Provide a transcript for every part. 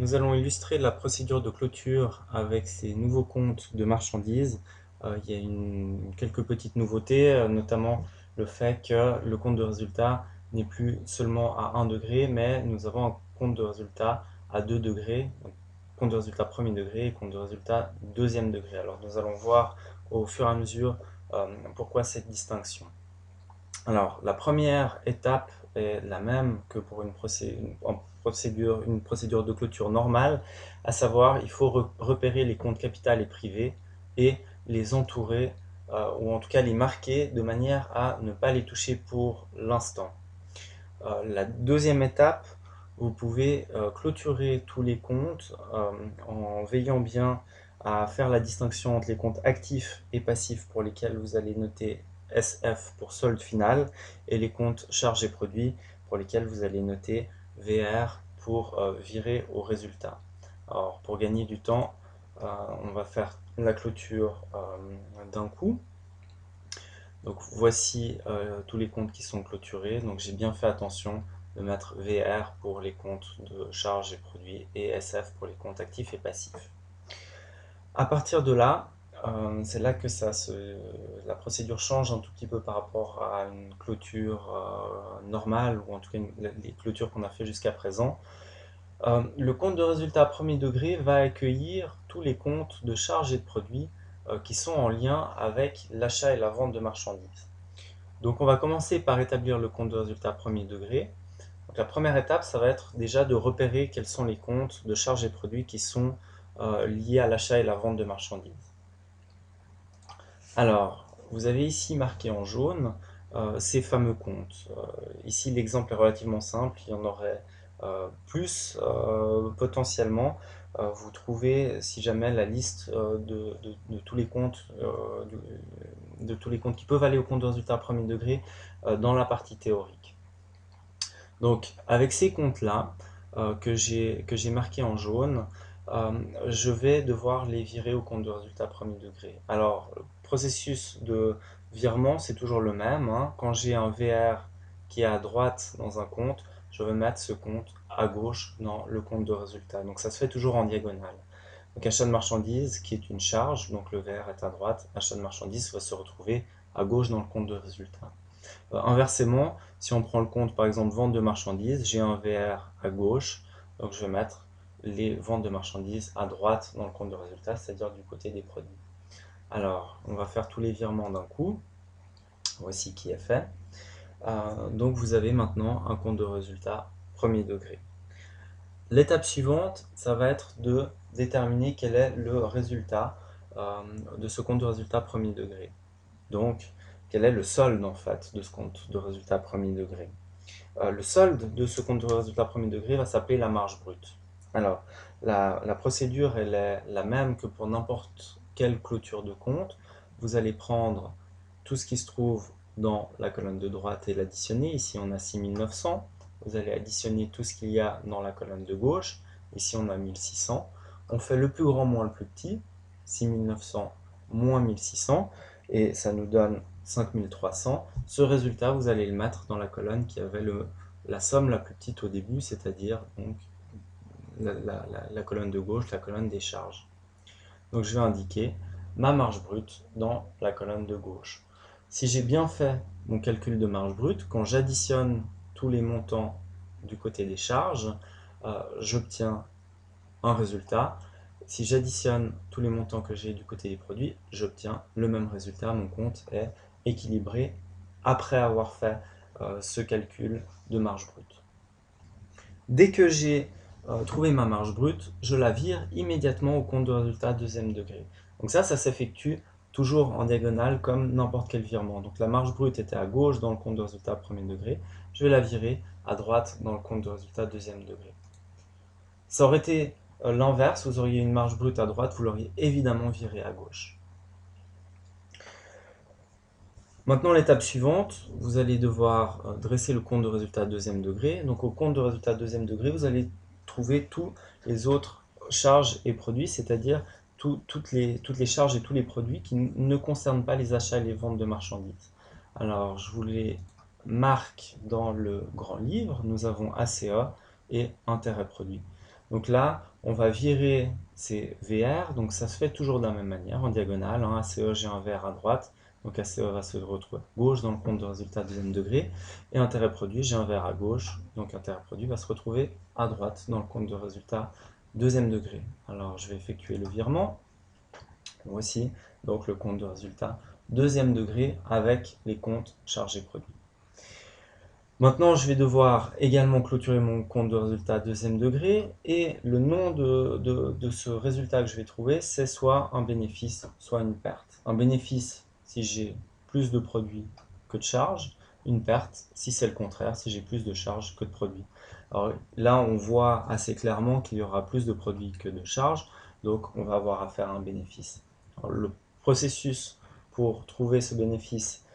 Nous allons illustrer la procédure de clôture avec ces nouveaux comptes de marchandises. Il y a quelques petites nouveautés, notamment le fait que le compte de résultat n'est plus seulement à 1 degré, mais nous avons un compte de résultat à 2 degrés, donc compte de résultat premier degré et compte de résultat deuxième degré. Alors nous allons voir au fur et à mesure pourquoi cette distinction. Alors, la première étape est la même que pour une procédure de clôture normale, à savoir, il faut repérer les comptes capital et privés et les entourer, ou en tout cas les marquer de manière à ne pas les toucher pour l'instant. La deuxième étape, vous pouvez clôturer tous les comptes en veillant bien à faire la distinction entre les comptes actifs et passifs pour lesquels vous allez noter SF pour solde final et les comptes charges et produits pour lesquels vous allez noter VR pour virer au résultat. Alors pour gagner du temps, on va faire la clôture d'un coup. Donc voici tous les comptes qui sont clôturés. Donc j'ai bien fait attention de mettre VR pour les comptes de charges et produits et SF pour les comptes actifs et passifs. À partir de là, c'est là que la procédure change un tout petit peu par rapport à une clôture normale, ou en tout cas les clôtures qu'on a fait jusqu'à présent. Le compte de résultat premier degré va accueillir tous les comptes de charges et de produits qui sont en lien avec l'achat et la vente de marchandises. Donc on va commencer par établir le compte de résultat premier degré. Donc la première étape, ça va être déjà de repérer quels sont les comptes de charges et produits qui sont liés à l'achat et la vente de marchandises. Alors, vous avez ici marqué en jaune ces fameux comptes. Ici, l'exemple est relativement simple, il y en aurait plus potentiellement. Vous trouvez, si jamais, la liste de tous les comptes, de tous les comptes qui peuvent aller au compte de résultat premier degré dans la partie théorique. Donc, avec ces comptes-là que j'ai marqués en jaune, je vais devoir les virer au compte de résultat premier degré. Alors, le processus de virement, c'est toujours le même, hein. Quand j'ai un VR qui est à droite dans un compte, je vais mettre ce compte à gauche dans le compte de résultat. Donc, ça se fait toujours en diagonale. Donc, achat de marchandises, qui est une charge, donc le VR est à droite, achat de marchandises va se retrouver à gauche dans le compte de résultat. Inversement, si on prend le compte par exemple vente de marchandises, j'ai un VR à gauche, donc je vais mettre les ventes de marchandises à droite dans le compte de résultat, c'est-à-dire du côté des produits. Alors, on va faire tous les virements d'un coup. Voici qui est fait. Donc vous avez maintenant un compte de résultat premier degré. L'étape suivante, ça va être de déterminer quel est le résultat de ce compte de résultat premier degré. Donc, quel est le solde en fait de ce compte de résultat premier degré. Le solde de ce compte de résultat premier degré va s'appeler la marge brute. Alors, la procédure elle est la même que pour n'importe quelle clôture de compte. Vous allez prendre tout ce qui se trouve dans la colonne de droite et l'additionner. Ici, on a 6900. Vous allez additionner tout ce qu'il y a dans la colonne de gauche. Ici, on a 1600. On fait le plus grand moins le plus petit. 6900 moins 1600. Et ça nous donne 5300. Ce résultat, vous allez le mettre dans la colonne qui avait la somme la plus petite au début, c'est-à-dire donc la colonne de gauche, la colonne des charges. Donc je vais indiquer ma marge brute dans la colonne de gauche. Si j'ai bien fait mon calcul de marge brute, quand j'additionne tous les montants du côté des charges, j'obtiens un résultat. Si j'additionne tous les montants que j'ai du côté des produits, j'obtiens le même résultat. Mon compte est équilibré après avoir fait ce calcul de marge brute. Dès que j'ai trouvé ma marge brute, je la vire immédiatement au compte de résultat deuxième degré. Donc ça s'effectue toujours en diagonale comme n'importe quel virement. Donc la marge brute était à gauche dans le compte de résultat premier degré, je vais la virer à droite dans le compte de résultat deuxième degré. Ça aurait été l'inverse, vous auriez une marge brute à droite, vous l'auriez évidemment viré à gauche. Maintenant, l'étape suivante, vous allez devoir dresser le compte de résultat deuxième degré. Donc au compte de résultat deuxième degré, vous allez trouver tous les autres charges et produits, c'est-à-dire toutes les charges et tous les produits qui ne concernent pas les achats et les ventes de marchandises. Alors, je vous les marque dans le grand livre. Nous avons ACA et intérêt produit. Donc là, on va virer ces VR, donc ça se fait toujours de la même manière, en diagonale, hein. ACE, j'ai un VR à droite, donc ACE va se retrouver à gauche dans le compte de résultat deuxième degré, et intérêt produit, j'ai un VR à gauche, donc intérêt produit va se retrouver à droite dans le compte de résultat deuxième degré. Alors je vais effectuer le virement, voici donc le compte de résultat deuxième degré avec les comptes chargés produits. Maintenant, je vais devoir également clôturer mon compte de résultat deuxième degré et le nom de ce résultat que je vais trouver, c'est soit un bénéfice, soit une perte. Un bénéfice si j'ai plus de produits que de charges, une perte si c'est le contraire, si j'ai plus de charges que de produits. Alors là, on voit assez clairement qu'il y aura plus de produits que de charges, donc on va avoir à faire un bénéfice. Alors, le processus pour trouver ce bénéfice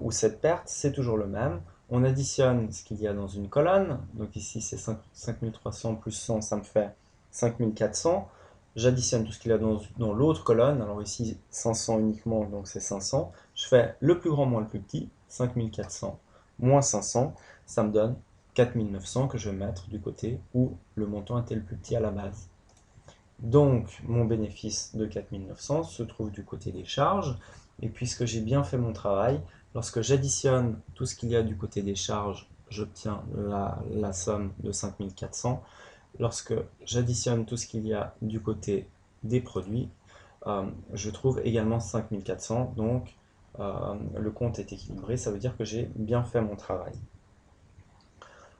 ou cette perte, c'est toujours le même. On additionne ce qu'il y a dans une colonne, donc ici c'est 5300 plus 100, ça me fait 5400. J'additionne tout ce qu'il y a dans l'autre colonne, alors ici 500 uniquement, donc c'est 500. Je fais le plus grand moins le plus petit, 5400 moins 500, ça me donne 4900 que je vais mettre du côté où le montant était le plus petit à la base. Donc mon bénéfice de 4900 se trouve du côté des charges, et puisque j'ai bien fait mon travail, lorsque j'additionne tout ce qu'il y a du côté des charges, j'obtiens la somme de 5400. Lorsque j'additionne tout ce qu'il y a du côté des produits, je trouve également 5400, donc le compte est équilibré, ça veut dire que j'ai bien fait mon travail.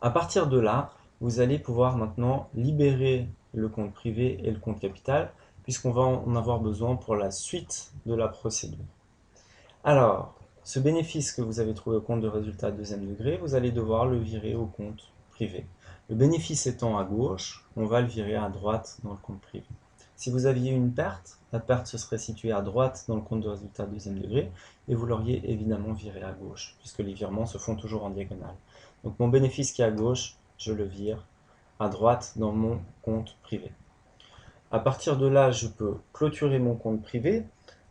À partir de là, vous allez pouvoir maintenant libérer le compte privé et le compte capital, puisqu'on va en avoir besoin pour la suite de la procédure. Alors, ce bénéfice que vous avez trouvé au compte de résultat deuxième degré, vous allez devoir le virer au compte privé. Le bénéfice étant à gauche, on va le virer à droite dans le compte privé. Si vous aviez une perte, la perte se serait située à droite dans le compte de résultat deuxième degré, et vous l'auriez évidemment viré à gauche, puisque les virements se font toujours en diagonale. Donc mon bénéfice qui est à gauche, je le vire à droite dans mon compte privé. À partir de là, je peux clôturer mon compte privé.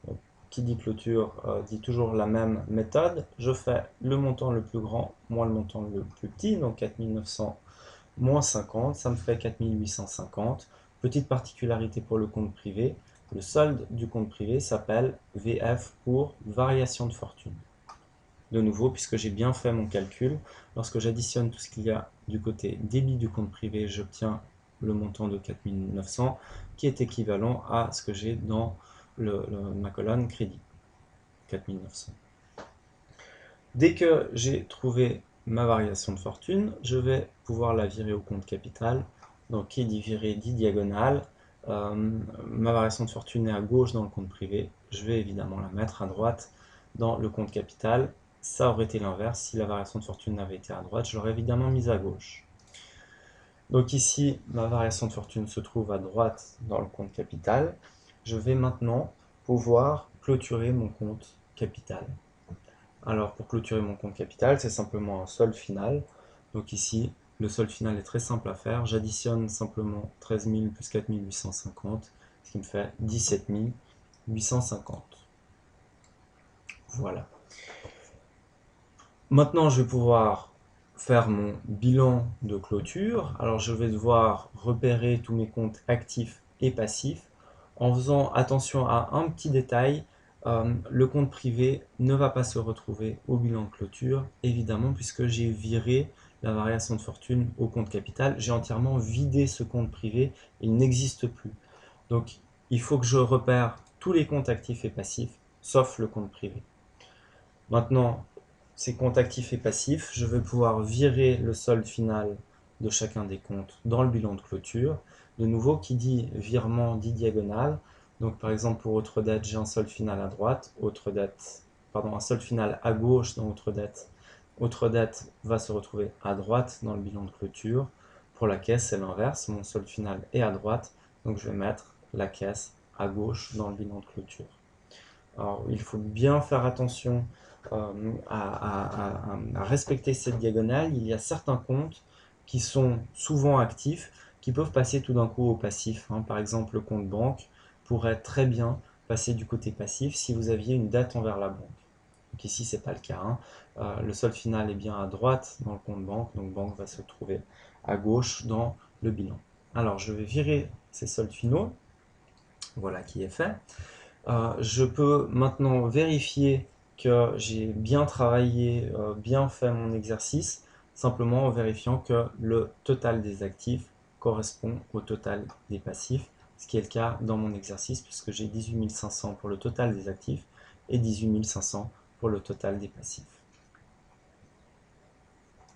Donc, qui dit clôture dit toujours la même méthode. Je fais le montant le plus grand moins le montant le plus petit, donc 4900 moins 50, ça me fait 4850. Petite particularité pour le compte privé, le solde du compte privé s'appelle VF pour variation de fortune. De nouveau, puisque j'ai bien fait mon calcul, lorsque j'additionne tout ce qu'il y a du côté débit du compte privé, j'obtiens le montant de 4900 qui est équivalent à ce que j'ai dans ma colonne crédit, 4900. Dès que j'ai trouvé ma variation de fortune, je vais pouvoir la virer au compte capital. Donc qui dit virer dit diagonale. Ma variation de fortune est à gauche dans le compte privé. Je vais évidemment la mettre à droite dans le compte capital. Ça aurait été l'inverse. Si la variation de fortune n'avait été à droite, je l'aurais évidemment mise à gauche. Donc ici, ma variation de fortune se trouve à droite dans le compte capital. Je vais maintenant pouvoir clôturer mon compte capital. Alors pour clôturer mon compte capital, c'est simplement un solde final. Donc ici, le solde final est très simple à faire. J'additionne simplement 13 000 plus 4 850, ce qui me fait 17 850. Voilà. Maintenant, je vais pouvoir faire mon bilan de clôture. Alors je vais devoir repérer tous mes comptes actifs et passifs en faisant attention à un petit détail. Le compte privé ne va pas se retrouver au bilan de clôture, évidemment, puisque j'ai viré la variation de fortune au compte capital. J'ai entièrement vidé ce compte privé, il n'existe plus. Donc, il faut que je repère tous les comptes actifs et passifs, sauf le compte privé. Maintenant, ces comptes actifs et passifs, je vais pouvoir virer le solde final de chacun des comptes dans le bilan de clôture. De nouveau, qui dit virement dit diagonale. Donc par exemple pour autre dette, j'ai un solde final à droite, un solde final à gauche dans autre dette. Autre dette va se retrouver à droite dans le bilan de clôture. Pour la caisse, c'est l'inverse, mon solde final est à droite, donc je vais mettre la caisse à gauche dans le bilan de clôture. Alors il faut bien faire attention à respecter cette diagonale. Il y a certains comptes qui sont souvent actifs, qui peuvent passer tout d'un coup au passif. Par exemple, le compte banque pourrait très bien passer du côté passif si vous aviez une dette envers la banque. Donc ici, ce n'est pas le cas. Le solde final est bien à droite dans le compte banque, donc banque va se trouver à gauche dans le bilan. Alors, je vais virer ces soldes finaux. Voilà qui est fait. Je peux maintenant vérifier que j'ai bien travaillé, bien fait mon exercice, simplement en vérifiant que le total des actifs correspond au total des passifs, ce qui est le cas dans mon exercice puisque j'ai 18 500 pour le total des actifs et 18 500 pour le total des passifs.